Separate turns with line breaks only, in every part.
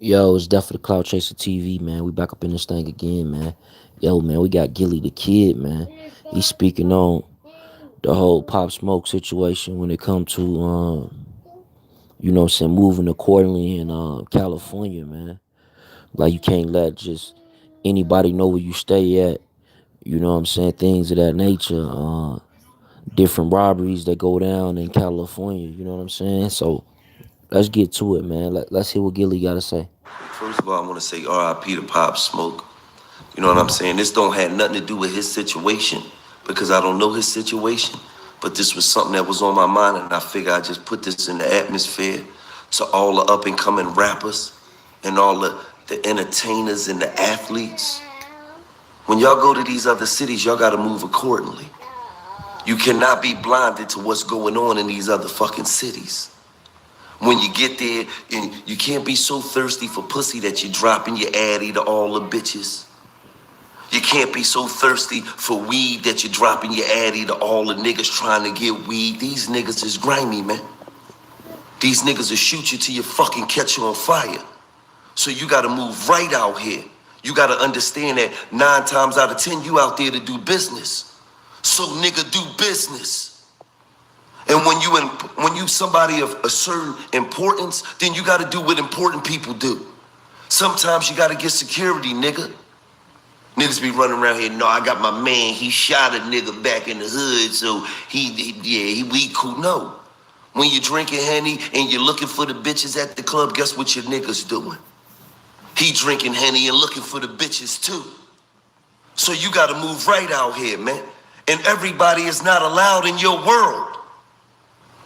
Yo, it's definitely Cloud Chaser TV, man. We back up in this thing again, man. Yo, man, we got Gillie the Kid, man. He's speaking on the whole Pop Smoke situation when it comes to, what I'm saying, moving accordingly in California, man. Like, you can't let just anybody know where you stay at. You know what I'm saying? Things of that nature. Different robberies that go down in California. You know what I'm saying? So let's get to it, man. Let's hear what Gillie got to say.
First of all, I want to say RIP to Pop Smoke. You know what I'm saying? This don't have nothing to do with his situation because I don't know his situation. But this was something that was on my mind, and I figure I just put this in the atmosphere to all the up and coming rappers and all the entertainers and the athletes. When y'all go to these other cities, y'all got to move accordingly. You cannot be blinded to what's going on in these other fucking cities. When you get there, and you can't be so thirsty for pussy that you're dropping your addy to all the bitches. You can't be so thirsty for weed that you're dropping your addy to all the niggas trying to get weed. These niggas is grimy, man. These niggas will shoot you till you fucking catch you on fire. So you gotta move right out here. You gotta understand that 9 times out of 10, you out there to do business. So nigga, do business. And when you somebody of a certain importance, then you gotta do what important people do. Sometimes you gotta get security, nigga. Niggas be running around here, no, I got my man, he shot a nigga back in the hood, so we cool. No. When you're drinking Henny and you're looking for the bitches at the club, guess what your nigga's doing? He drinking Henny and looking for the bitches too. So you gotta move right out here, man. And everybody is not allowed in your world.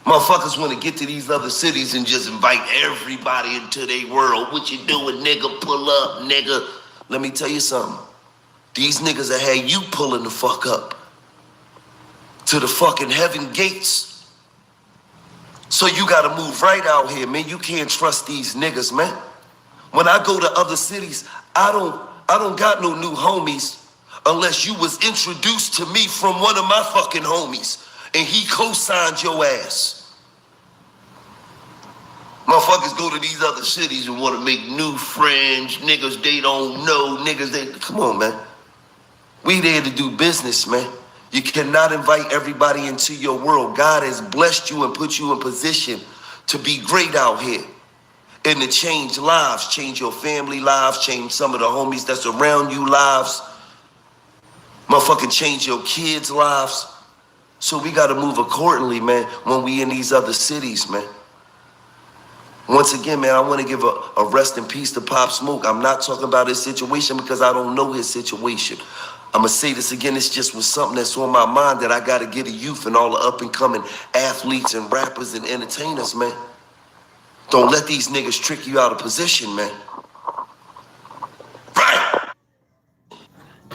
Motherfuckers want to get to these other cities and just invite everybody into their world. What you doing, nigga? Pull up, nigga. Let me tell you something. These niggas that had you pulling the fuck up to the fucking heaven gates. So you gotta move right out here, man. You can't trust these niggas, man. When I go to other cities, I don't got no new homies unless you was introduced to me from one of my fucking homies and he co-signed your ass. Motherfuckers go to these other cities and want to make new friends, niggas they don't know, come on, man. We there to do business, man. You cannot invite everybody into your world. God has blessed you and put you in position to be great out here and to change lives, change your family lives, change some of the homies that's around you lives, motherfucking change your kids' lives. So we got to move accordingly, man, when we in these other cities, man. Once again, man, I want to give a rest in peace to Pop Smoke. I'm not talking about his situation because I don't know his situation. I'm going to say this again. It's just was something that's on my mind that I got to get a youth and all the up-and-coming athletes and rappers and entertainers, man. Don't let these niggas trick you out of position, man. Right.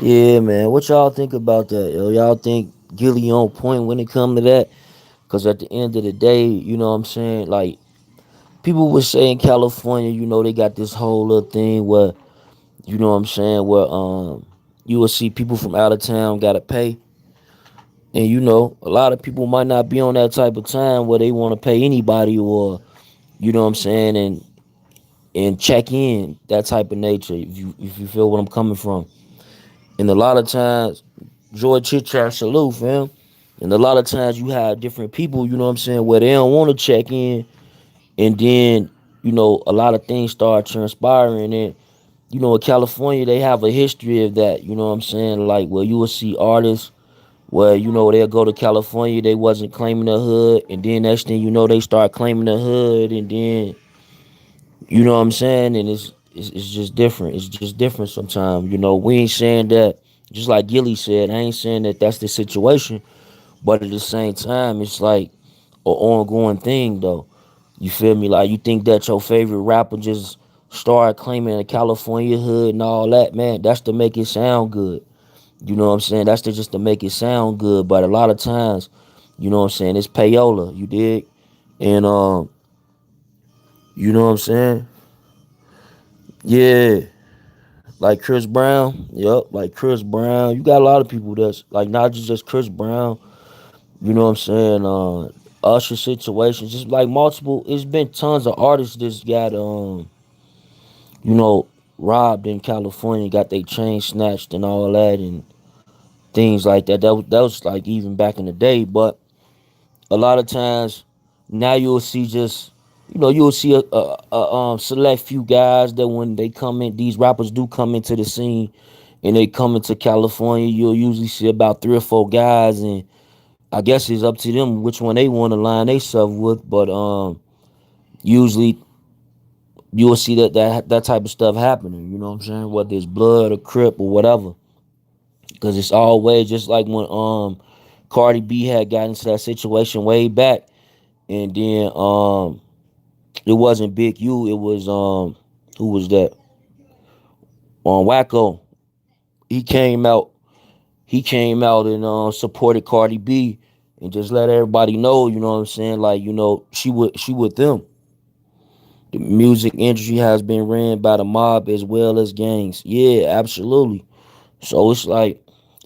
Yeah, man. What y'all think about that, yo? Y'all think Gillie on point when it come to that? Because at the end of the day, you know what I'm saying? Like, people would say in California, they got this whole little thing where, you know what I'm saying, where you will see people from out of town gotta pay. And a lot of people might not be on that type of time where they want to pay anybody or, you know what I'm saying, and check in, that type of nature, if you feel what I'm coming from. And a lot of times, Joy Chit Chat salute, fam. And a lot of times you have different people, you know what I'm saying, where they don't want to check in. And then, a lot of things start transpiring. And, in California, they have a history of that, you know what I'm saying? Like, where you will see artists where, they'll go to California, they wasn't claiming the hood. And then next thing you know, they start claiming the hood. And then, you know what I'm saying? And it's just different. It's just different sometimes. We ain't saying that, just like Gillie said, I ain't saying that that's the situation. But at the same time, it's like an ongoing thing, though. You feel me? Like, you think that your favorite rapper just start claiming the California hood and all that, man, that's to make it sound good. You know what I'm saying? That's just to make it sound good. But a lot of times, you know what I'm saying, it's payola, you dig? And, you know what I'm saying? Yeah. Like Chris Brown. Yup, like Chris Brown. You got a lot of people that's, like, not just Chris Brown. You know what I'm saying? Usher situations, just like multiple. It's been tons of artists that's got you know, robbed in California, got their chain snatched and all that and things like that. That was like even back in the day. But a lot of times now you'll see just you'll see a select few guys that when they come in, these rappers do come into the scene and they come into California, you'll usually see about 3 or 4 guys, and I guess it's up to them which one they want to line themselves with. But usually you'll see that type of stuff happening. You know what I'm saying? Whether it's blood or crip or whatever, because it's always just like when Cardi B had got into that situation way back, and then it wasn't Big U, it was who was that? Wacko. He came out. He came out and supported Cardi B and just let everybody know. You know what I'm saying? Like she with them. The music industry has been ran by the mob as well as gangs. Yeah, absolutely. So it's like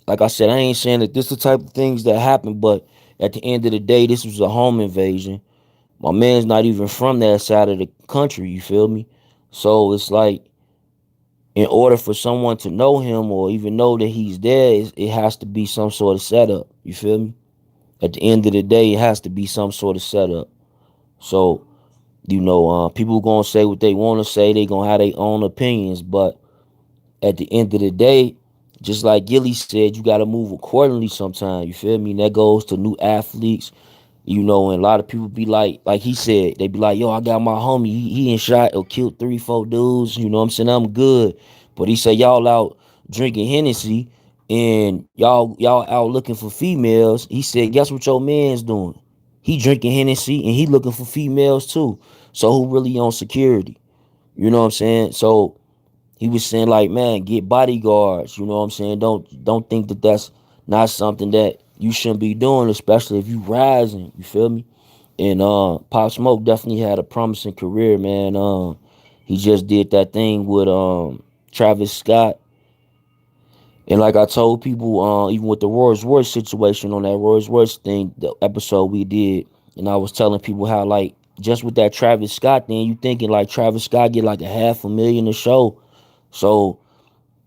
I said, I ain't saying that this the type of things that happen, but at the end of the day, this was a home invasion. My man's not even from that side of the country, you feel me? So it's like, in order for someone to know him or even know that he's there, it has to be some sort of setup, you feel me? At the end of the day, it has to be some sort of setup. So, people gonna say what they want to say, they gonna have their own opinions, but at the end of the day, just like Gillie said, you gotta move accordingly sometimes, you feel me? And that goes to new athletes. And a lot of people be like he said, they be like, yo, I got my homie, he ain't shot or killed 3, 4 dudes, you know what I'm saying? I'm good. But he said, y'all out drinking Hennessy and y'all out looking for females. He said, guess what your man's doing? He drinking Hennessy and he looking for females too. So who really on security? You know what I'm saying? So he was saying like, man, get bodyguards. You know what I'm saying? Don't think that that's not something that you shouldn't be doing, especially if you rising. You feel me? And Pop Smoke definitely had a promising career, man. He just did that thing with Travis Scott, and like I told people, even with the Rolls Royce situation on that Rolls Royce thing, the episode we did, and I was telling people how like just with that Travis Scott thing, you thinking like Travis Scott get like a 500,000 a show, so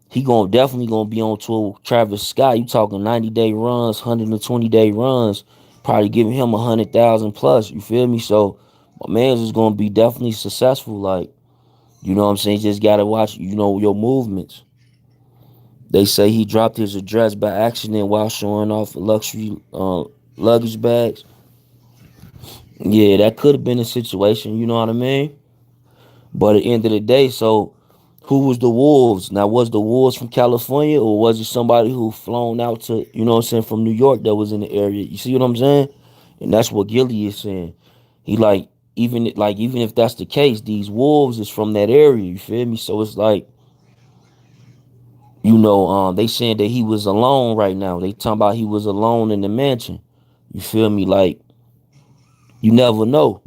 he definitely gonna be on tour with Travis Scott. You talking 90-day runs, 120-day runs, probably giving him 100,000 plus. You feel me? So my man's is gonna be definitely successful. Like, you know what I'm saying? Just gotta watch, your movements. They say he dropped his address by accident while showing off luxury luggage bags. Yeah, that could have been a situation. You know what I mean? But at the end of the day, so who was the Wolves? Now, was the Wolves from California or was it somebody who flown out to, what I'm saying, from New York that was in the area? You see what I'm saying? And that's what Gillie is saying. He even if that's the case, these Wolves is from that area. You feel me? So it's like, they saying that he was alone right now. They talking about he was alone in the mansion. You feel me? Like, you never know.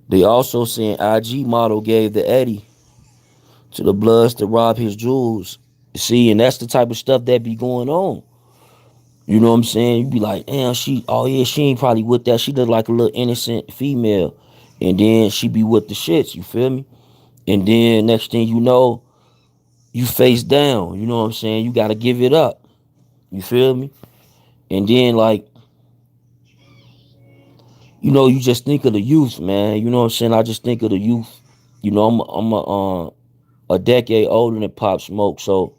They also saying IG model gave the Eddie to the Bloods to rob his jewels. See, and that's the type of stuff that be going on. You know what I'm saying? You be like, damn, oh yeah, she ain't probably with that. She look like a little innocent female. And then she be with the shits, you feel me? And then next thing you know, you face down. You know what I'm saying? You gotta give it up. You feel me? And then like, you just think of the youth, man. You know what I'm saying? I just think of the youth. I'm a decade older than Pop Smoke, so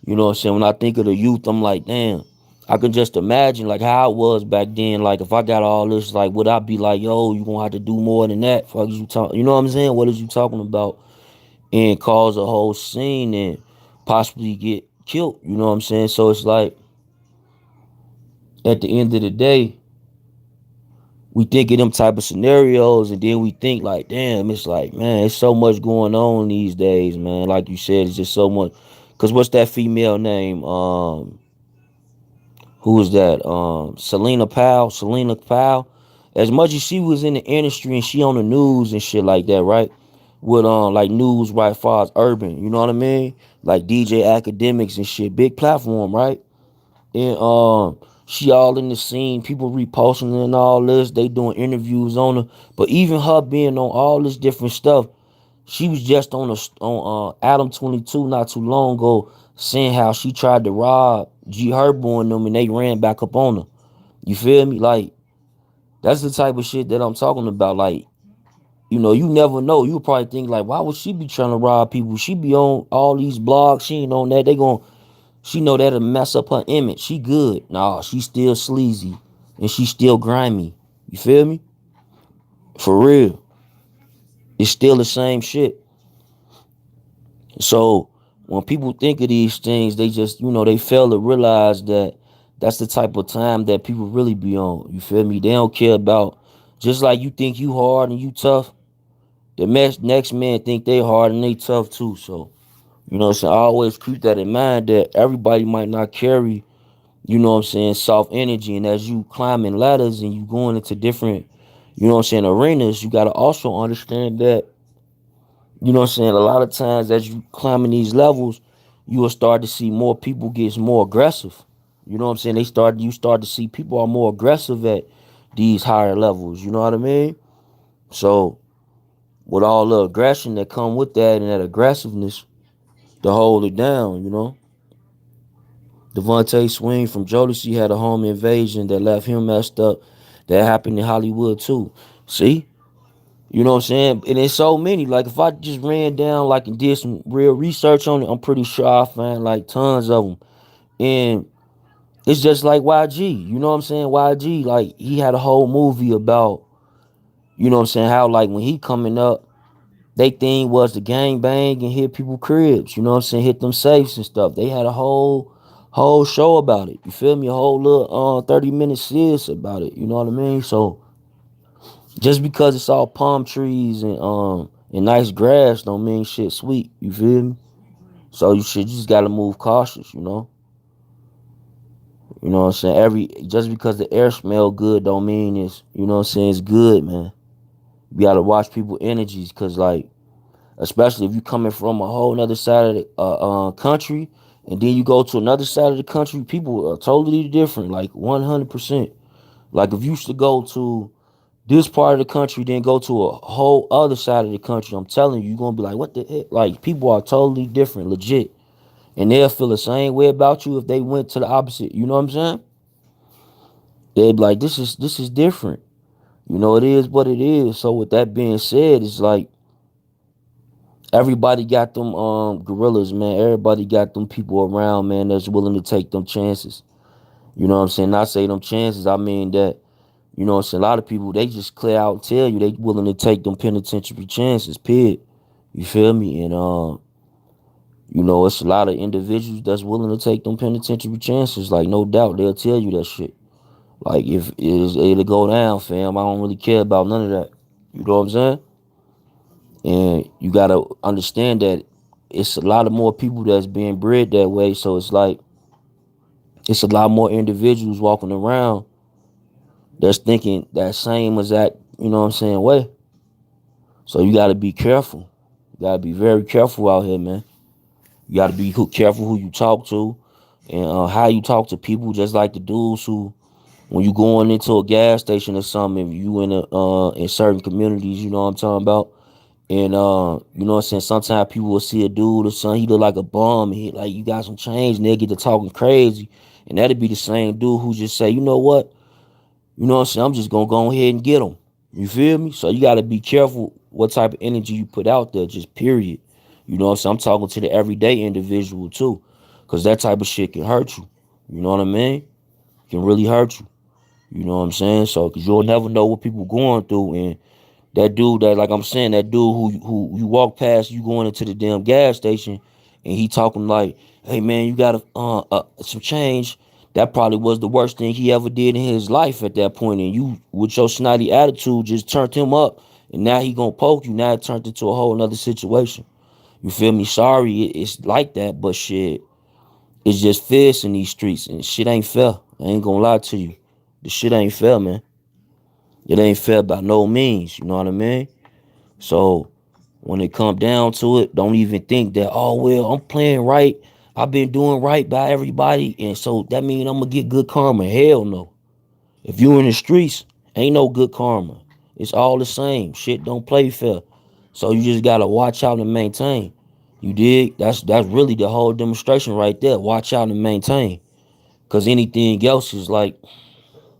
you know what I'm saying? When I think of the youth, I'm like, damn, I can just imagine like how it was back then. Like if I got all this, like would I be like, yo, you gonna have to do more than that? Fuck is you talk, you know what I'm saying? What is you talking about? And cause a whole scene and possibly get killed. You know what I'm saying? So it's like at the end of the day, we think of them type of scenarios and then we think like, damn, it's like, man, it's so much going on these days, man. Like you said, it's just so much. Cause what's that female name? Who was that? Selena Powell. Selena Powell. As much as she was in the industry and she on the news and shit like that, right? With like news right far as urban, you know what I mean? Like DJ Academics and shit, big platform, right? And she all in the scene, people reposting and all this, they doing interviews on her. But even her being on all this different stuff, She was just on Adam 22 not too long ago, saying how she tried to rob G Herbo and them, and they ran back up on her. You feel me? Like that's the type of shit that I'm talking about. Like, you never know. You probably think like, why would she be trying to rob people? She be on all these blogs. She ain't on that. She know that'll mess up her image. She good. Nah, she still sleazy and she still grimy. You feel me? For real. It's still the same shit. So when people think of these things, they just, they fail to realize that that's the type of time that people really be on. You feel me? They don't care about, just like you think you hard and you tough, the next man think they hard and they tough too. So, so I always keep that in mind that everybody might not carry, soft energy. And as you climbing ladders and you going into different, arenas, you gotta also understand that, a lot of times as you climbing these levels, you will start to see more people get more aggressive. You start to see people are more aggressive at these higher levels. You know what I mean? So with all the aggression that come with that and that aggressiveness to hold it down, Devontae Swing from Jodeci had a home invasion that left him messed up. That happened in Hollywood too. See? You know what I'm saying? And there's so many. Like if I just ran down like and did some real research on it, I'm pretty sure I find like tons of them. And it's just like YG. You know what I'm saying? YG, like he had a whole movie about, how like when he coming up, they thing was to gang bang and hit people cribs. You know what I'm saying? Hit them safes and stuff. They had a whole show about it. You feel me? A whole little 30-minute series about it. You know what I mean? So just because it's all palm trees and nice grass don't mean shit sweet. You feel me? So you just gotta move cautious. You know what I'm saying? Just because the air smell good don't mean it's good, man. You gotta watch people energies, cause like, especially if you coming from a whole another side of the country, and then you go to another side of the country, people are totally different, like 100%. Like if you used to go to this part of the country, then go to a whole other side of the country, I'm telling you, you're gonna be like, what the heck? Like people are totally different, legit. And they'll feel the same way about you if they went to the opposite. You know what I'm saying? They'd be like, this is different. It is what it is. So with that being said, it's like everybody got them gorillas, man. Everybody got them people around, man, that's willing to take them chances. You know what I'm saying? Not say them chances, I mean that, what I'm saying, a lot of people, they just clear out and tell you they willing to take them penitentiary chances, period. You feel me? And it's a lot of individuals that's willing to take them penitentiary chances. Like no doubt, they'll tell you that shit. Like if it'll go down, fam, I don't really care about none of that. You know what I'm saying? And you gotta understand that it's a lot of more people that's being bred that way. So it's like it's a lot more individuals walking around that's thinking that same as that, way. So you gotta be careful. You gotta be very careful out here, man. You gotta be careful who you talk to and how you talk to people. Just like the dudes who, when you going into a gas station or something, if you in certain communities, you know what I'm talking about. And you know what I'm saying? Sometimes people will see a dude or something, he look like a bum, and he like, you got some change, and they get to talking crazy. And that'd be the same dude who just say, you know what? You know what I'm saying? I'm just gonna go ahead and get him. You feel me? So you gotta be careful what type of energy you put out there, just period. You know what I'm saying? I'm talking to the everyday individual too. Cause that type of shit can hurt you. You know what I mean? Can really hurt you. You know what I'm saying? So, cause you'll never know what people going through, and that dude that, like I'm saying, that dude who you walk past, you going into the damn gas station, and he talking like, "Hey man, you got some change." That probably was the worst thing he ever did in his life at that point, and you with your snotty attitude just turned him up, and now he gonna poke you. Now it turned into a whole another situation. You feel me? Sorry, it's like that, but shit, it's just fierce in these streets, and shit ain't fair. I ain't gonna lie to you. The shit ain't fair, man. It ain't fair by no means. You know what I mean? So when it come down to it, don't even think that, oh well, I'm playing right. I've been doing right by everybody, and so that means I'm gonna get good karma. Hell no. If you in the streets, ain't no good karma. It's all the same. Shit don't play fair. So you just gotta watch out and maintain. You dig? That's really the whole demonstration right there. Watch out and maintain. Cause anything else is like,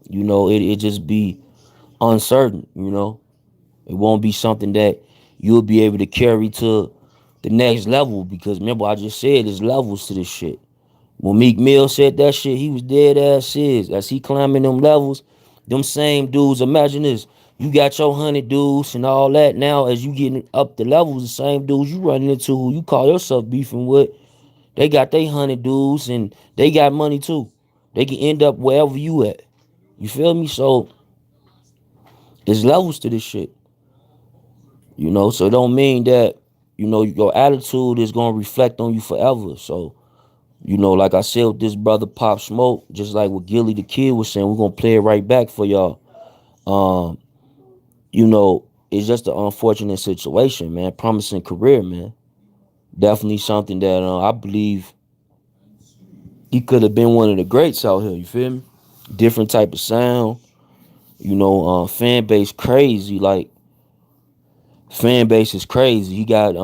it just be uncertain, It won't be something that you'll be able to carry to the next level. Because remember, I just said there's levels to this shit. When Meek Mill said that shit, he was dead ass serious. As he climbing them levels, them same dudes, imagine this. You got your 100 dudes and all that. Now, as you getting up the levels, the same dudes you running into who you call yourself beefing with, they got they 100 dudes and they got money too. They can end up wherever you at. You feel me? So, there's levels to this shit. So it don't mean that, your attitude is going to reflect on you forever. So, like I said with this brother Pop Smoke, just like what Gillie the Kid was saying, we're gonna play it right back for y'all. Um, it's just an unfortunate situation, man. Promising career, man. Definitely something that I believe he could have been one of the greats out here. You feel me? Different type of sound, fan base crazy. Like fan base is crazy. You got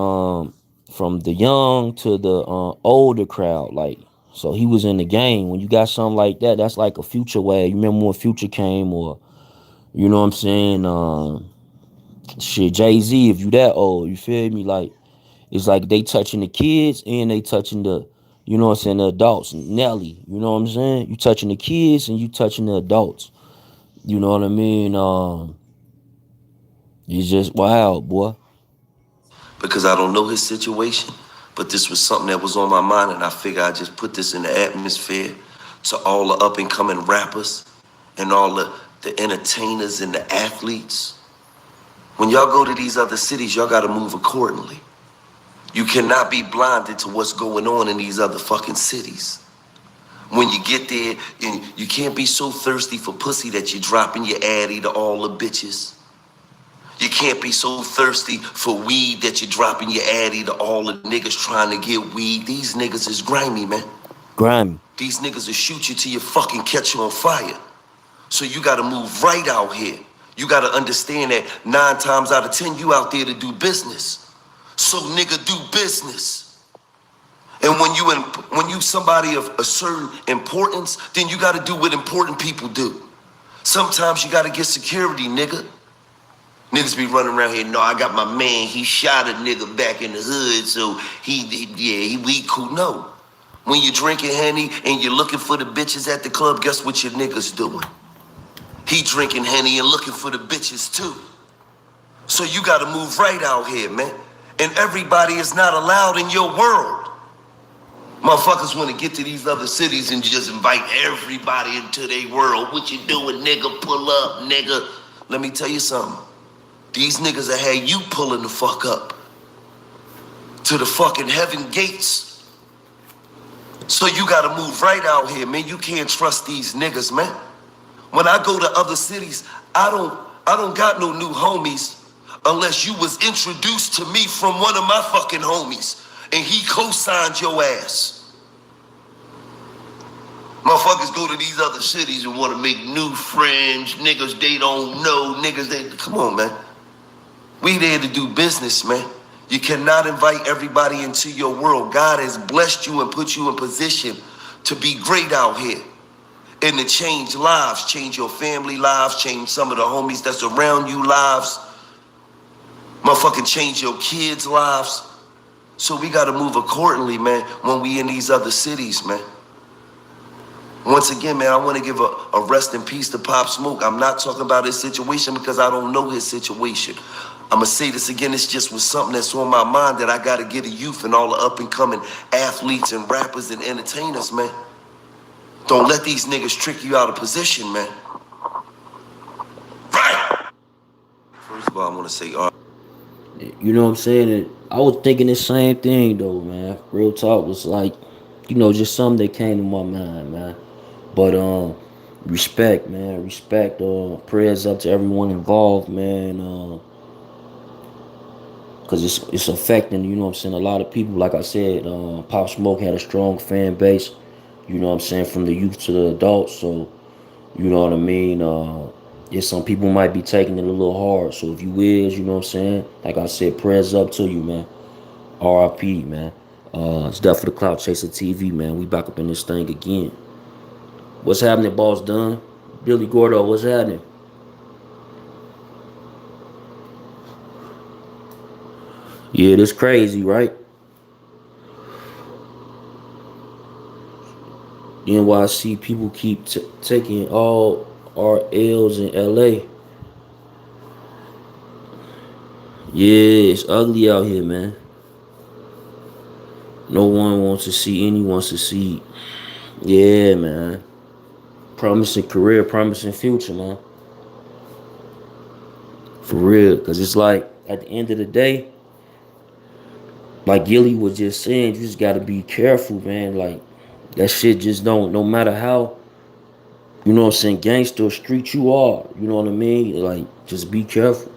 from the young to the older crowd, like. So he was in the game. When you got something like that, that's like a Future way. You remember when Future came, or you know what I'm saying? Shit, Jay-Z, if you that old, you feel me? Like it's like they touching the kids and they touching the, the adults. Nelly, you know what I'm saying? You touching the kids and you touching the adults. You know what I mean? It's just wild, boy.
Because I don't know his situation, but this was something that was on my mind, and I figure I just put this in the atmosphere to all the up and coming rappers and all the entertainers and the athletes. When y'all go to these other cities, y'all gotta move accordingly. You cannot be blinded to what's going on in these other fucking cities. When you get there, you can't be so thirsty for pussy that you're dropping your addy to all the bitches. You can't be so thirsty for weed that you're dropping your addy to all the niggas trying to get weed. These niggas is grimy, man.
Grimy.
These niggas will shoot you till you fucking catch you on fire. So you gotta move right out here. You gotta understand that 9 times out of 10, you out there to do business. So nigga, do business. And when you somebody of a certain importance, then you gotta do what important people do. Sometimes you gotta get security, nigga. Niggas be running around here, no, I got my man, he shot a nigga back in the hood, so we cool. No. When you're drinking Henny and you're looking for the bitches at the club, guess what your niggas doing? He drinking Henny and looking for the bitches too. So you gotta move right out here, man. And everybody is not allowed in your world. Motherfuckers wanna get to these other cities and just invite everybody into their world. What you doing, nigga? Pull up, nigga. Let me tell you something. These niggas that had you pulling the fuck up to the fucking heaven gates. So you gotta move right out here, man. You can't trust these niggas, man. When I go to other cities, I don't got no new homies unless you was introduced to me from one of my fucking homies and he co-signed your ass. Motherfuckers go to these other cities and want to make new friends, niggas they don't know, come on, man. We there to do business, man. You cannot invite everybody into your world. God has blessed you and put you in position to be great out here and to change lives, change your family lives, change some of the homies that's around you lives, motherfucking change your kids' lives. So we got to move accordingly, man, when we in these other cities, man. Once again, man, I want to give a rest in peace to Pop Smoke. I'm not talking about his situation because I don't know his situation. I'm going to say this again. It's just was something that's on my mind that I got to get the youth and all the up-and-coming athletes and rappers and entertainers, man. Don't let these niggas trick you out of position, man. Right. First of all, I want to say,
You know what I'm saying? And I was thinking the same thing though, man. Real talk was like, just something that came to my mind, man. But respect, man. Respect. Prayers up to everyone involved, man. Cause it's affecting, you know what I'm saying, a lot of people. Like I said, Pop Smoke had a strong fan base, you know what I'm saying, from the youth to the adults. So, you know what I mean? Yeah, some people might be taking it a little hard. So if you is, you know what I'm saying? Like I said, prayers up to you, man. RIP, man. It's Death for the Clout Chaser TV, man. We back up in this thing again. What's happening, boss Dunn? Billy Gordo, what's happening? Yeah, this crazy, right? The NYC people keep taking all our L's in LA. Yeah, it's ugly out here, man. No one wants to see anyone succeed. Yeah, man. Promising career, promising future, man. For real. Cause it's like at the end of the day, like Gillie was just saying, you just gotta be careful, man. Like that shit just don't no matter how, you know what I'm saying, gangster or street you are, you know what I mean? Like, just be careful.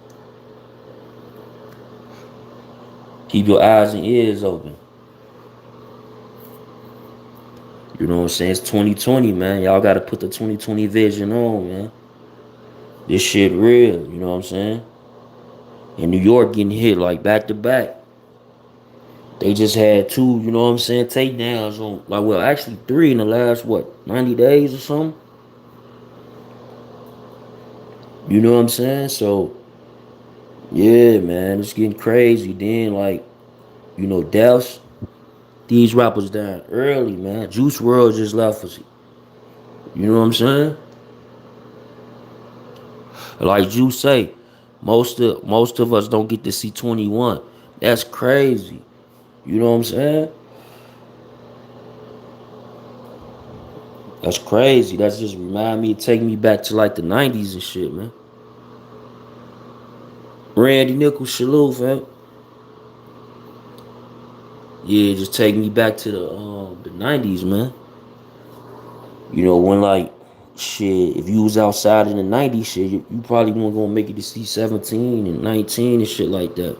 Keep your eyes and ears open. You know what I'm saying? It's 2020, man. Y'all gotta put the 2020 vision on, man. This shit real, you know what I'm saying? In New York getting hit like back to back. They just had two, you know what I'm saying, takedowns on like well actually three in the last what, 90 days or something? You know what I'm saying? So yeah, man, it's getting crazy. Then like, you know, deaths. These rappers dying early, man. Juice World just left us. You know what I'm saying? Like Juice say, most of us don't get to see 21. That's crazy. You know what I'm saying? That's crazy. That's just remind me, take me back to like the 90s and shit, man. Randy Nichols, salute, fam. Yeah, just take me back to the 90s, man. You know, when like shit, if you was outside in the 90s shit, you probably weren't gonna make it to see 17 and 19 and shit like that.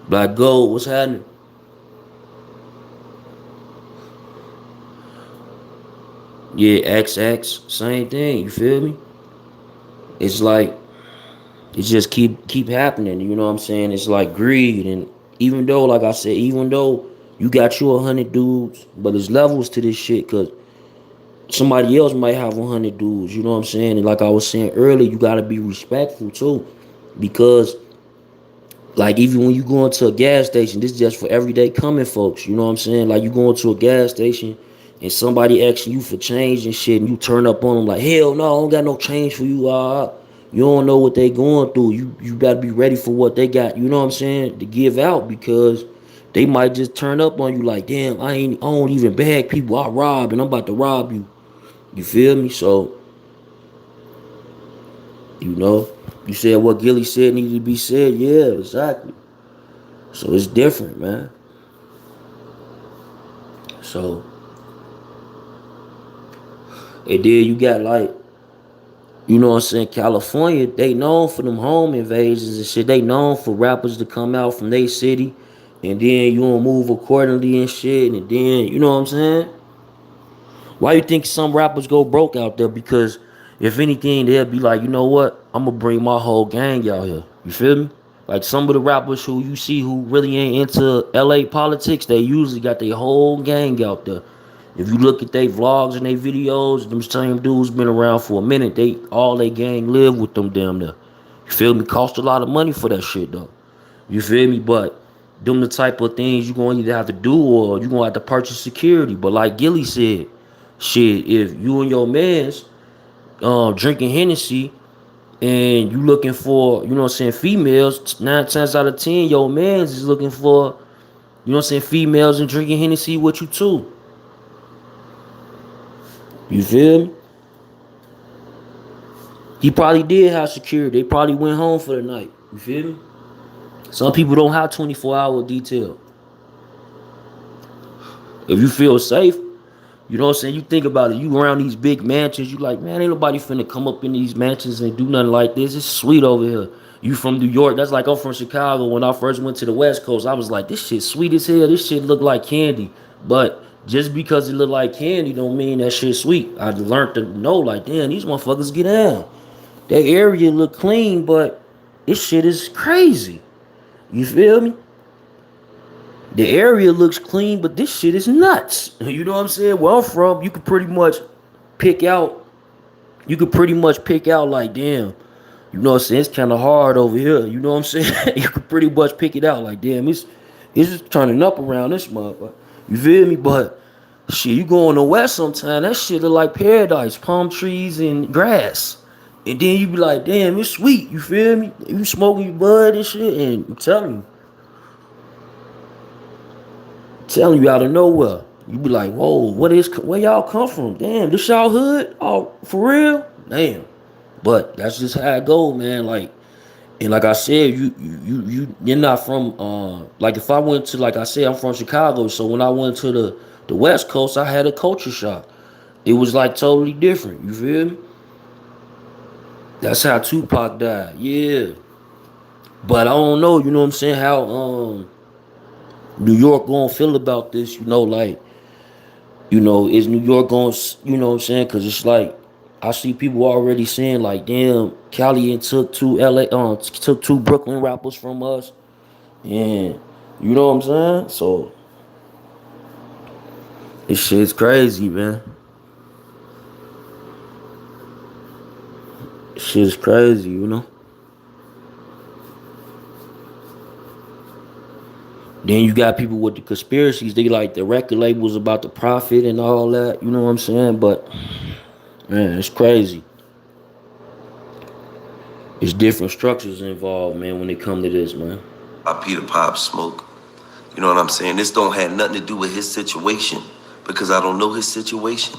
Black Gold, what's happening? Yeah, XX, same thing, you feel me? It's like it just keep happening, you know what I'm saying? It's like greed and even though, like I said, even though you got you 100 dudes, but there's levels to this shit cause somebody else might have 100 dudes, you know what I'm saying? And like I was saying earlier, you gotta be respectful too. Because like even when you go into a gas station, this is just for everyday coming folks. You know what I'm saying? Like you go into a gas station and somebody asking you for change and shit, and you turn up on them like, hell no, I don't got no change for you. You don't know what they going through. You gotta be ready for what they got. You know what I'm saying? To give out because they might just turn up on you like, damn, I don't even bag people. I rob and I'm about to rob you. You feel me? So you know, you said what Gillie said needed to be said. Yeah, exactly. So it's different, man. So, and then you got like, you know what I'm saying, California, they known for them home invasions and shit. They known for rappers to come out from their city and then you don't move accordingly and shit. And then, you know what I'm saying? Why you think some rappers go broke out there? Because if anything, they'll be like, you know what? I'm gonna bring my whole gang out here. You feel me? Like some of the rappers who you see who really ain't into LA politics, they usually got their whole gang out there. If you look at their vlogs and their videos, them same dudes been around for a minute. They all they gang live with them damn there. You feel me? Cost a lot of money for that shit though. You feel me? But them the type of things you gonna either have to do or you gonna have to purchase security. But like Gillie said, shit, if you and your mans drinking Hennessy and you looking for, you know what I'm saying, females, 9 times out of 10, your mans is looking for, you know what I'm saying, females and drinking Hennessy with you too. You feel me? He probably did have security. They probably went home for the night. You feel me? Some people don't have 24-hour detail. If you feel safe, you know what I'm saying? You think about it. You around these big mansions. You like, man, ain't nobody finna come up in these mansions and do nothing like this. It's sweet over here. You from New York. That's like I'm from Chicago. When I first went to the West Coast, I was like, this shit sweet as hell. This shit look like candy. But just because it look like candy don't mean that shit sweet. I learned to know like, damn, these motherfuckers get down. That area look clean, but this shit is crazy. You feel me? The area looks clean, but this shit is nuts. You know what I'm saying? Where I'm from, pick out, you could pretty much pick out like, damn, you know what I'm saying? It's kind of hard over here. You know what I'm saying? You could pretty much pick it out like, damn, it's just turning up around this motherfucker. You feel me? But shit, you go on the west sometime, that shit look like paradise, palm trees and grass. And then you be like, damn, it's sweet. You feel me? You smoking your bud and shit, and telling you out of nowhere. You be like, whoa, where y'all come from? Damn, this y'all hood? Oh, for real? Damn. But that's just how it go, man. Like, and like I said, you're not from like if I went to, like I said, I'm from Chicago, so when I went to the West Coast, I had a culture shock. It was like totally different. You feel me? That's how Tupac died. Yeah. But I don't know, you know what I'm saying, how New York gonna feel about this, like, is New York going, you know what I'm saying? Cause it's like I see people already saying like, damn, Cali and took two Brooklyn rappers from us, and you know what I'm saying. So this shit's crazy, man. Shit's crazy. Then you got people with the conspiracies. They like the record labels about the profit and all that. You know what I'm saying? But man, it's crazy. It's different structures involved, man, when it come to this, man.
Peter Pop Smoke. You know what I'm saying? This don't have nothing to do with his situation because I don't know his situation.